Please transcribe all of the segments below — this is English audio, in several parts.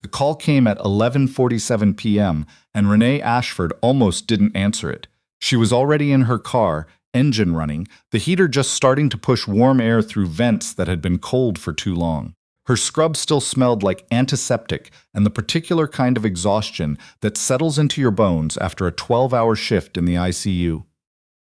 The call came at 11:47 p.m., and Renee Ashford almost didn't answer it. She was already in her car, engine running, the heater just starting to push warm air through vents that had been cold for too long. Her scrub still smelled like antiseptic and the particular kind of exhaustion that settles into your bones after a 12-hour shift in the ICU.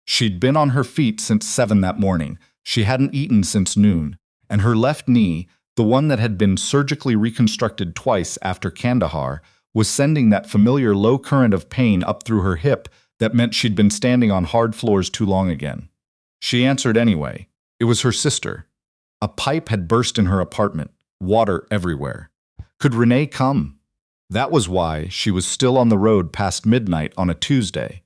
She'd been on her feet since 7 that morning. She hadn't eaten since noon, and her left knee, the one that had been surgically reconstructed twice after Kandahar, was sending that familiar low current of pain up through her hip that meant she'd been standing on hard floors too long again. She answered anyway. It was her sister. A pipe had burst in her apartment, water everywhere. Could Renee come? That was why she was still on the road past midnight on a Tuesday.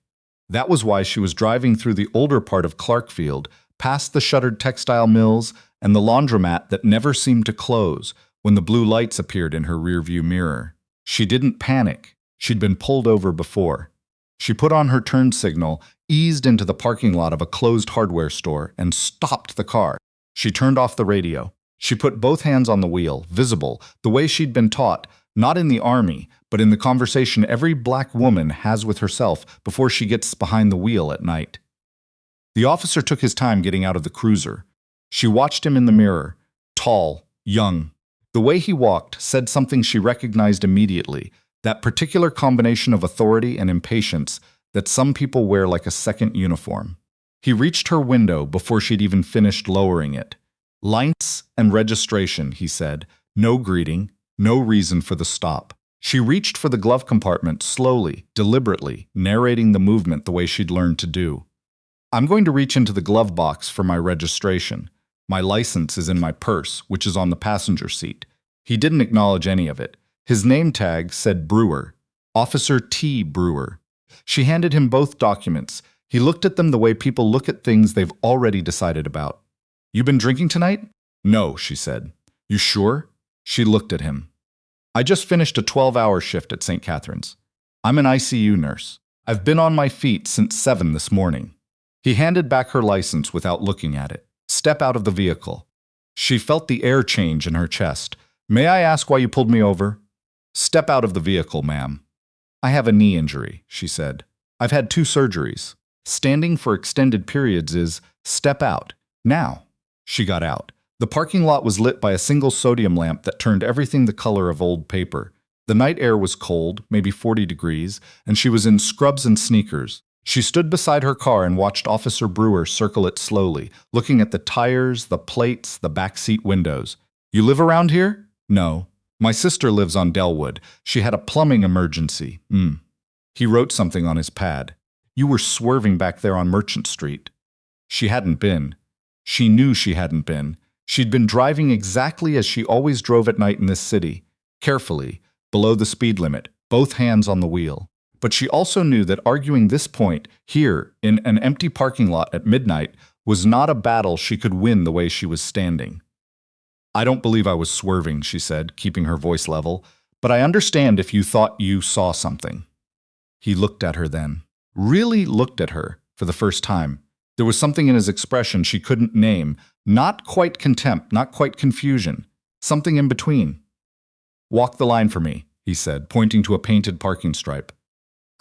That was why she was driving through the older part of Clarkfield, past the shuttered textile mills and the laundromat that never seemed to close when the blue lights appeared in her rearview mirror. She didn't panic. She'd been pulled over before. She put on her turn signal, eased into the parking lot of a closed hardware store, and stopped the car. She turned off the radio. She put both hands on the wheel, visible, the way she'd been taught, not in the army, but in the conversation every black woman has with herself before she gets behind the wheel at night. The officer took his time getting out of the cruiser. She watched him in the mirror, tall, young. The way he walked said something she recognized immediately, that particular combination of authority and impatience that some people wear like a second uniform. He reached her window before she'd even finished lowering it. "Lights and registration," he said. No greeting, no reason for the stop. She reached for the glove compartment slowly, deliberately, narrating the movement the way she'd learned to do. "I'm going to reach into the glove box for my registration. My license is in my purse, which is on the passenger seat." He didn't acknowledge any of it. His name tag said Brewer, Officer T. Brewer. She handed him both documents. He looked at them the way people look at things they've already decided about. "You been drinking tonight?" "No," she said. "You sure?" She looked at him. "I just finished a 12-hour shift at St. Catherine's. I'm an ICU nurse. I've been on my feet since 7 this morning." He handed back her license without looking at it. "Step out of the vehicle." She felt the air change in her chest. "May I ask why you pulled me over?" "Step out of the vehicle, ma'am." "I have a knee injury," she said. "I've had 2 surgeries. Standing for extended periods is step out. Now." She got out. The parking lot was lit by a single sodium lamp that turned everything the color of old paper. The night air was cold, maybe 40 degrees, and she was in scrubs and sneakers. She stood beside her car and watched Officer Brewer circle it slowly, looking at the tires, the plates, the backseat windows. "You live around here?" "No. My sister lives on Delwood. She had a plumbing emergency." He wrote something on his pad. "You were swerving back there on Merchant Street." She hadn't been. She knew she hadn't been. She'd been driving exactly as she always drove at night in this city, carefully, below the speed limit, both hands on the wheel. But she also knew that arguing this point, here, in an empty parking lot at midnight, was not a battle she could win the way she was standing. "I don't believe I was swerving," she said, keeping her voice level, "but I understand if you thought you saw something." He looked at her then. Really looked at her, for the first time. There was something in his expression she couldn't name, not quite contempt, not quite confusion, something in between. "Walk the line for me," he said, pointing to a painted parking stripe.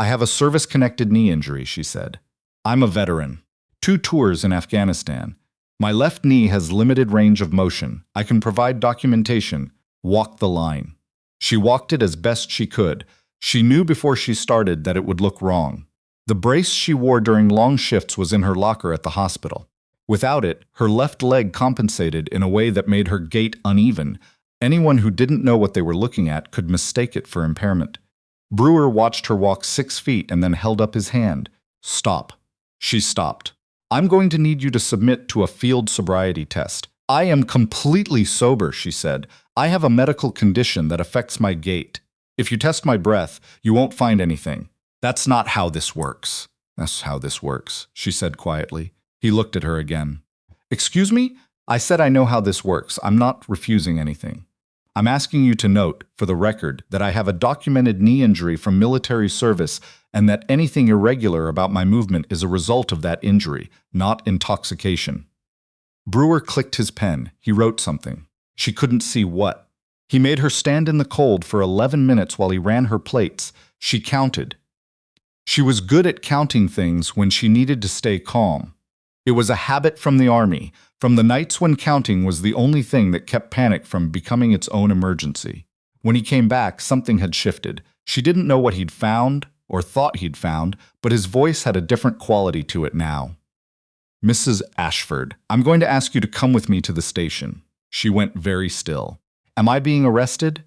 "I have a service-connected knee injury," she said. "I'm a veteran. 2 tours in Afghanistan. My left knee has limited range of motion. I can provide documentation. Walk the line." She walked it as best she could. She knew before she started that it would look wrong. The brace she wore during long shifts was in her locker at the hospital. Without it, her left leg compensated in a way that made her gait uneven. Anyone who didn't know what they were looking at could mistake it for impairment. Brewer watched her walk 6 feet and then held up his hand. "Stop." She stopped. "I'm going to need you to submit to a field sobriety test." "I am completely sober," she said. "I have a medical condition that affects my gait. If you test my breath, you won't find anything." "That's not how this works." "That's how this works," she said quietly. He looked at her again. "Excuse me? I said I know how this works. I'm not refusing anything. I'm asking you to note, for the record, that I have a documented knee injury from military service and that anything irregular about my movement is a result of that injury, not intoxication." Brewer clicked his pen. He wrote something. She couldn't see what. He made her stand in the cold for 11 minutes while he ran her plates. She counted. She was good at counting things when she needed to stay calm. It was a habit from the army, from the nights when counting was the only thing that kept panic from becoming its own emergency. When he came back, something had shifted. She didn't know what he'd found, or thought he'd found, but his voice had a different quality to it now. "Mrs. Ashford, I'm going to ask you to come with me to the station." She went very still. "Am I being arrested?"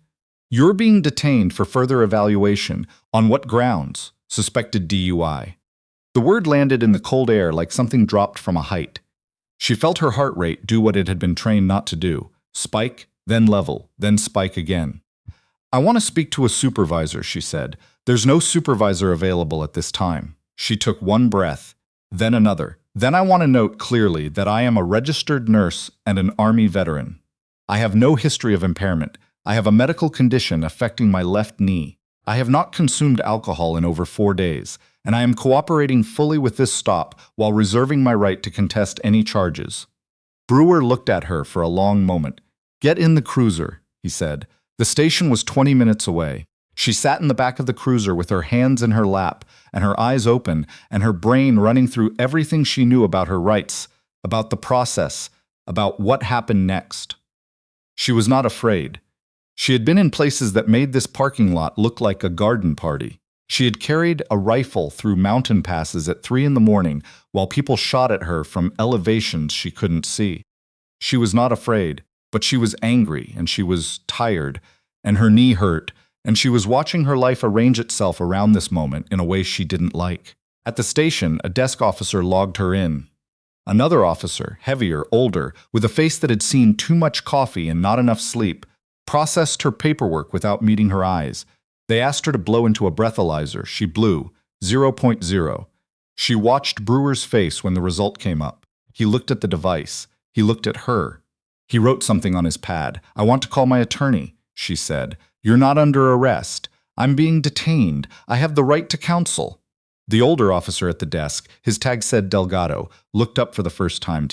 "You're being detained for further evaluation. On what grounds?" "Suspected DUI." The word landed in the cold air like something dropped from a height. She felt her heart rate do what it had been trained not to do. Spike, then level, then spike again. "I want to speak to a supervisor," she said. "There's no supervisor available at this time." She took one breath, then another. "Then I want to note clearly that I am a registered nurse and an Army veteran. I have no history of impairment. I have a medical condition affecting my left knee. I have not consumed alcohol in over 4 days, and I am cooperating fully with this stop while reserving my right to contest any charges." Brewer looked at her for a long moment. "Get in the cruiser," he said. The station was 20 minutes away. She sat in the back of the cruiser with her hands in her lap and her eyes open and her brain running through everything she knew about her rights, about the process, about what happened next. She was not afraid. She had been in places that made this parking lot look like a garden party. She had carried a rifle through mountain passes at 3 in the morning while people shot at her from elevations she couldn't see. She was not afraid, but she was angry and she was tired and her knee hurt, and she was watching her life arrange itself around this moment in a way she didn't like. At the station, a desk officer logged her in. Another officer, heavier, older, with a face that had seen too much coffee and not enough sleep, processed her paperwork without meeting her eyes. They asked her to blow into a breathalyzer. She blew, 0.0. She watched Brewer's face when the result came up. He looked at the device. He looked at her. He wrote something on his pad. "I want to call my attorney," she said. "You're not under arrest. I'm being detained. I have the right to counsel." The older officer at the desk, his tag said Delgado, looked up for the first time.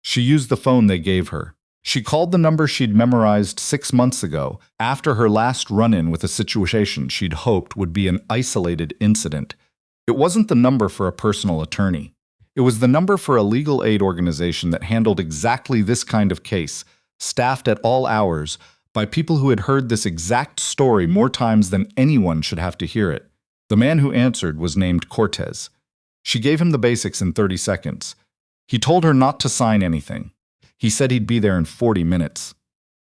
She used the phone they gave her. She called the number she'd memorized 6 months ago, after her last run-in with a situation she'd hoped would be an isolated incident. It wasn't the number for a personal attorney. It was the number for a legal aid organization that handled exactly this kind of case, staffed at all hours, by people who had heard this exact story more times than anyone should have to hear it. The man who answered was named Cortez. She gave him the basics in 30 seconds. He told her not to sign anything. He said he'd be there in 40 minutes.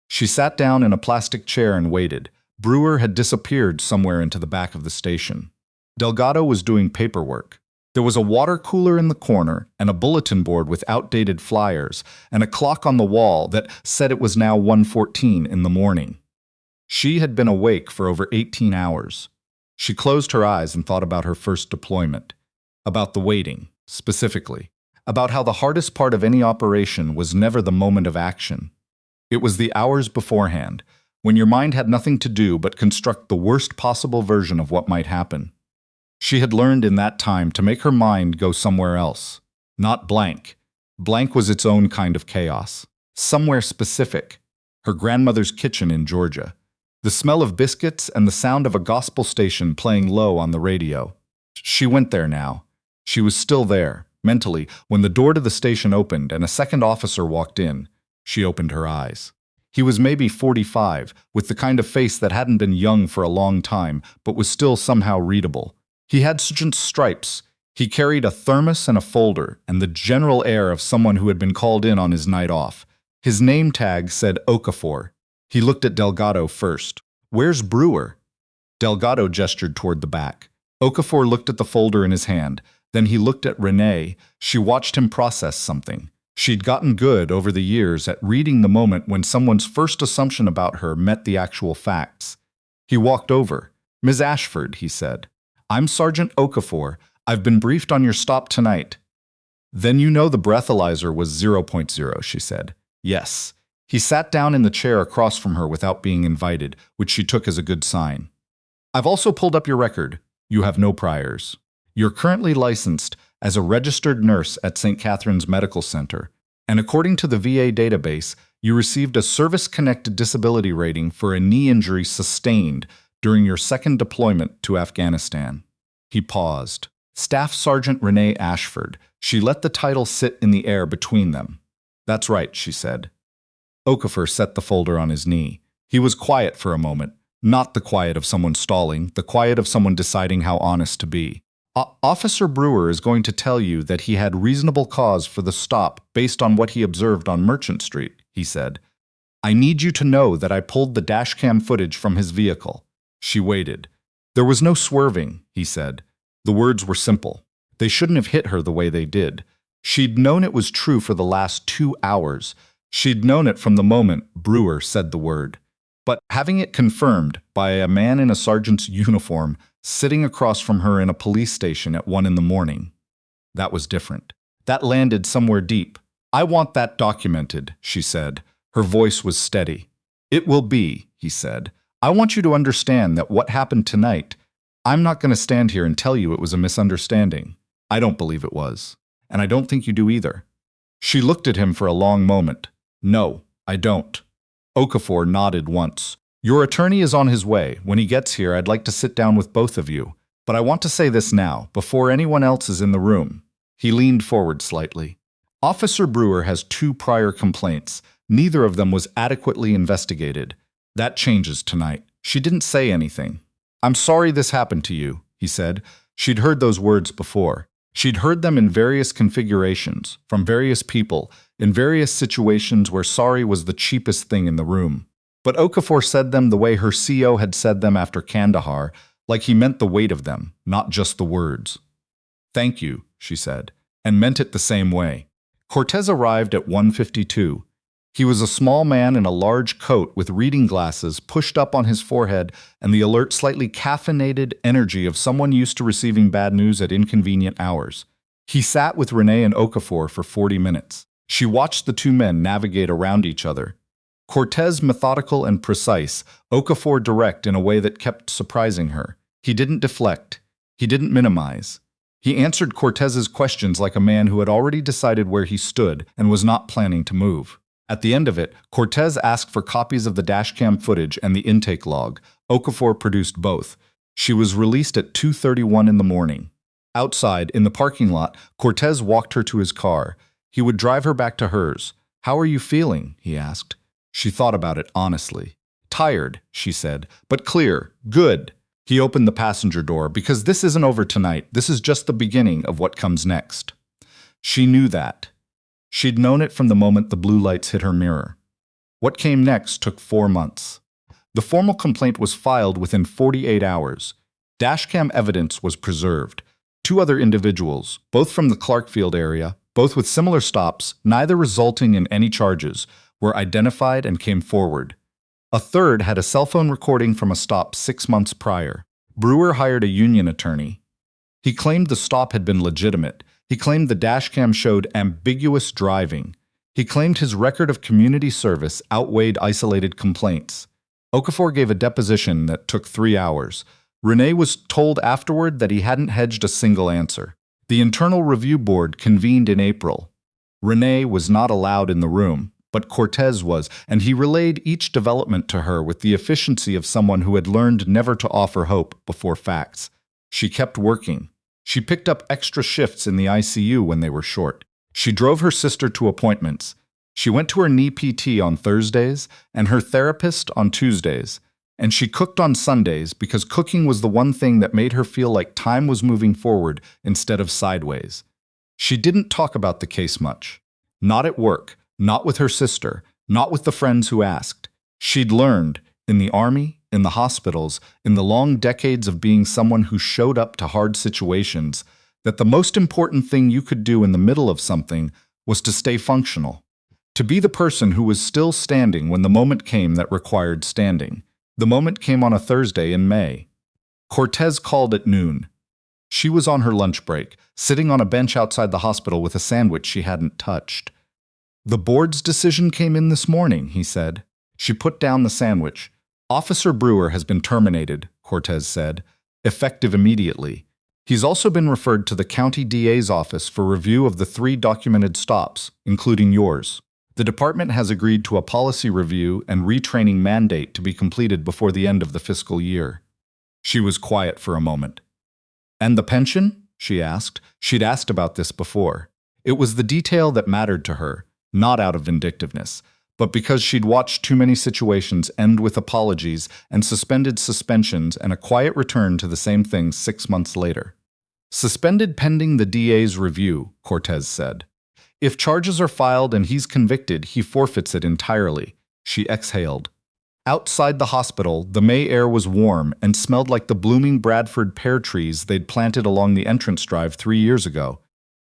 She sat down in a plastic chair and waited. Brewer had disappeared somewhere into the back of the station. Delgado was doing paperwork. There was a water cooler in the corner and a bulletin board with outdated flyers and a clock on the wall that said it was now 1:14 in the morning. She had been awake for over 18 hours. She closed her eyes and thought about her first deployment, about the waiting, specifically, about how the hardest part of any operation was never the moment of action. It was the hours beforehand, when your mind had nothing to do but construct the worst possible version of what might happen. She had learned in that time to make her mind go somewhere else. Not blank. Blank was its own kind of chaos. Somewhere specific. Her grandmother's kitchen in Georgia. The smell of biscuits and the sound of a gospel station playing low on the radio. She went there now. She was still there, mentally, when the door to the station opened and a second officer walked in. She opened her eyes. He was maybe 45, with the kind of face that hadn't been young for a long time, but was still somehow readable. He had sergeant's stripes. He carried a thermos and a folder, and the general air of someone who had been called in on his night off. His name tag said Okafor. He looked at Delgado first. "Where's Brewer?" Delgado gestured toward the back. Okafor looked at the folder in his hand. Then he looked at Renee. She watched him process something. She'd gotten good over the years at reading the moment when someone's first assumption about her met the actual facts. He walked over. "Ms. Ashford," he said. "I'm Sergeant Okafor. I've been briefed on your stop tonight." "Then you know the breathalyzer was 0.0, she said. "Yes." He sat down in the chair across from her without being invited, which she took as a good sign. "I've also pulled up your record. You have no priors. You're currently licensed as a registered nurse at St. Catherine's Medical Center, and according to the VA database, You received a service-connected disability rating for a knee injury sustained during your second deployment to Afghanistan. He paused. Staff Sergeant Renee Ashford. She let the title sit in the air between them. That's right, she said. Okafor set the folder on his knee. He was quiet for a moment, not the quiet of someone stalling, the quiet of someone deciding how honest to be. Officer Brewer is going to tell you that he had reasonable cause for the stop based on what he observed on Merchant Street, he said. I need you to know that I pulled the dashcam footage from his vehicle. She waited. There was no swerving, he said. The words were simple. They shouldn't have hit her the way they did. She'd known it was true for the last 2 hours. She'd known it from the moment Brewer said the word. But having it confirmed by a man in a sergeant's uniform sitting across from her in a police station at 1 a.m, that was different. That landed somewhere deep. I want that documented, she said. Her voice was steady. It will be, he said. I want you to understand that what happened tonight, I'm not going to stand here and tell you it was a misunderstanding. I don't believe it was. And I don't think you do either. She looked at him for a long moment. No, I don't. Okafor nodded once. Your attorney is on his way. When he gets here, I'd like to sit down with both of you. But I want to say this now, before anyone else is in the room. He leaned forward slightly. Officer Brewer has 2 prior complaints. Neither of them was adequately investigated. That changes tonight. She didn't say anything. I'm sorry this happened to you, he said. She'd heard those words before. She'd heard them in various configurations, from various people, in various situations where sorry was the cheapest thing in the room. But Okafor said them the way her CO had said them after Kandahar, like he meant the weight of them, not just the words. Thank you, she said, and meant it the same way. Cortez arrived at 1:52. He was a small man in a large coat with reading glasses pushed up on his forehead and the alert, slightly caffeinated energy of someone used to receiving bad news at inconvenient hours. He sat with Renee and Okafor for 40 minutes. She watched the 2 men navigate around each other. Cortez methodical and precise, Okafor direct in a way that kept surprising her. He didn't deflect. He didn't minimize. He answered Cortez's questions like a man who had already decided where he stood and was not planning to move. At the end of it, Cortez asked for copies of the dashcam footage and the intake log. Okafor produced both. She was released at 2:31 in the morning. Outside, in the parking lot, Cortez walked her to his car. He would drive her back to hers. How are you feeling? He asked. She thought about it honestly. Tired, she said, but clear. Good. He opened the passenger door. Because this isn't over tonight. This is just the beginning of what comes next. She knew that. She'd known it from the moment the blue lights hit her mirror. What came next took 4 months. The formal complaint was filed within 48 hours. Dashcam evidence was preserved. 2 other individuals, both from the Clarkfield area, both with similar stops, neither resulting in any charges, were identified and came forward. A third had a cell phone recording from a stop 6 months prior. Brewer hired a union attorney. He claimed the stop had been legitimate. He claimed the dashcam showed ambiguous driving. He claimed his record of community service outweighed isolated complaints. Okafor gave a deposition that took 3 hours. Renee was told afterward that he hadn't hedged a single answer. The Internal Review Board convened in April. Renee was not allowed in the room, but Cortez was, and he relayed each development to her with the efficiency of someone who had learned never to offer hope before facts. She kept working. She picked up extra shifts in the ICU when they were short. She drove her sister to appointments. She went to her knee PT on Thursdays and her therapist on Tuesdays. And she cooked on Sundays because cooking was the one thing that made her feel like time was moving forward instead of sideways. She didn't talk about the case much. Not at work, not with her sister, not with the friends who asked. She'd learned, in the army, in the hospitals, in the long decades of being someone who showed up to hard situations, that the most important thing you could do in the middle of something was to stay functional. To be the person who was still standing when the moment came that required standing. The moment came on a Thursday in May. Cortez called at noon. She was on her lunch break, sitting on a bench outside the hospital with a sandwich she hadn't touched. The board's decision came in this morning, he said. She put down the sandwich. Officer Brewer has been terminated, Cortez said, effective immediately. He's also been referred to the county DA's office for review of the 3 documented stops, including yours. The department has agreed to a policy review and retraining mandate to be completed before the end of the fiscal year. She was quiet for a moment. And the pension? She asked. She'd asked about this before. It was the detail that mattered to her, not out of vindictiveness, but because she'd watched too many situations end with apologies and suspended suspensions and a quiet return to the same thing 6 months later. Suspended pending the DA's review, Cortez said. If charges are filed and he's convicted, he forfeits it entirely. She exhaled. Outside the hospital, the May air was warm and smelled like the blooming Bradford pear trees they'd planted along the entrance drive 3 years ago.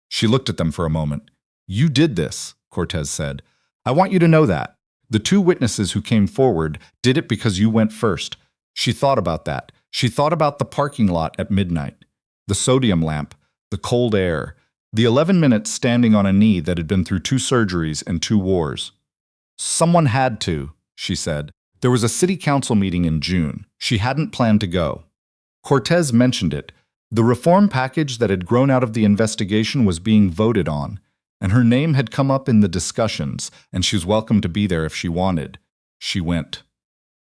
She looked at them for a moment. You did this, Cortez said. I want you to know that. The 2 witnesses who came forward did it because you went first. She thought about that. She thought about the parking lot at midnight, the sodium lamp, the cold air, the 11 minutes standing on a knee that had been through 2 surgeries and 2 wars. Someone had to, she said. There was a city council meeting in June. She hadn't planned to go. Cortez mentioned it. The reform package that had grown out of the investigation was being voted on, and her name had come up in the discussions, and she was welcome to be there if she wanted. She went.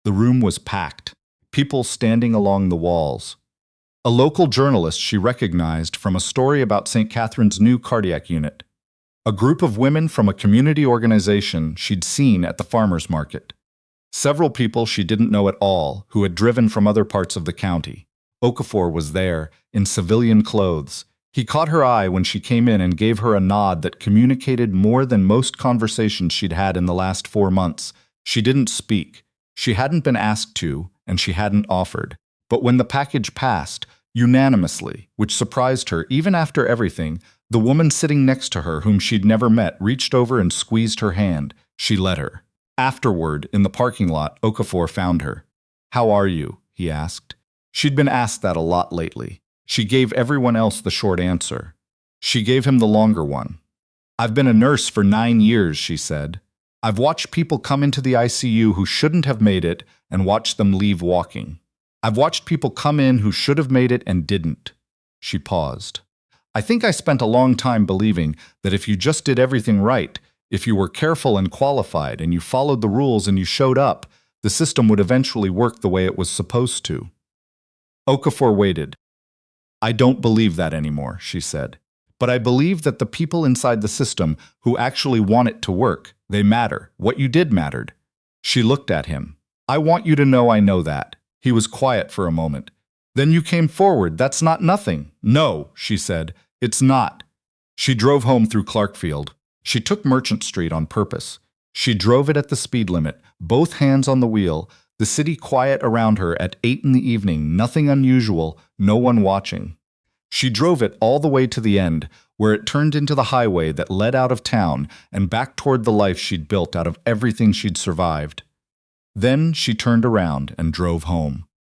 The room was packed, people standing along the walls. A local journalist she recognized from a story about St. Catherine's new cardiac unit. A group of women from a community organization she'd seen at the farmers market. Several people she didn't know at all who had driven from other parts of the county. Okafor was there, in civilian clothes. He caught her eye when she came in and gave her a nod that communicated more than most conversations she'd had in the last 4 months. She didn't speak. She hadn't been asked to, and she hadn't offered. But when the package passed, unanimously, which surprised her even after everything, the woman sitting next to her, whom she'd never met, reached over and squeezed her hand. She let her. Afterward, in the parking lot, Okafor found her. How are you? He asked. She'd been asked that a lot lately. She gave everyone else the short answer. She gave him the longer one. I've been a nurse for 9 years, she said. I've watched people come into the ICU who shouldn't have made it and watched them leave walking. I've watched people come in who should have made it and didn't. She paused. I think I spent a long time believing that if you just did everything right, if you were careful and qualified and you followed the rules and you showed up, the system would eventually work the way it was supposed to. Okafor waited. I don't believe that anymore, she said. But I believe that the people inside the system who actually want it to work, they matter. What you did mattered. She looked at him. I want you to know I know that. He was quiet for a moment. Then you came forward. That's not nothing. No, she said. It's not. She drove home through Clarkfield. She took Merchant Street on purpose. She drove it at the speed limit, both hands on the wheel, the city quiet around her at 8 in the evening, nothing unusual, no one watching. She drove it all the way to the end, where it turned into the highway that led out of town and back toward the life she'd built out of everything she'd survived. Then she turned around and drove home.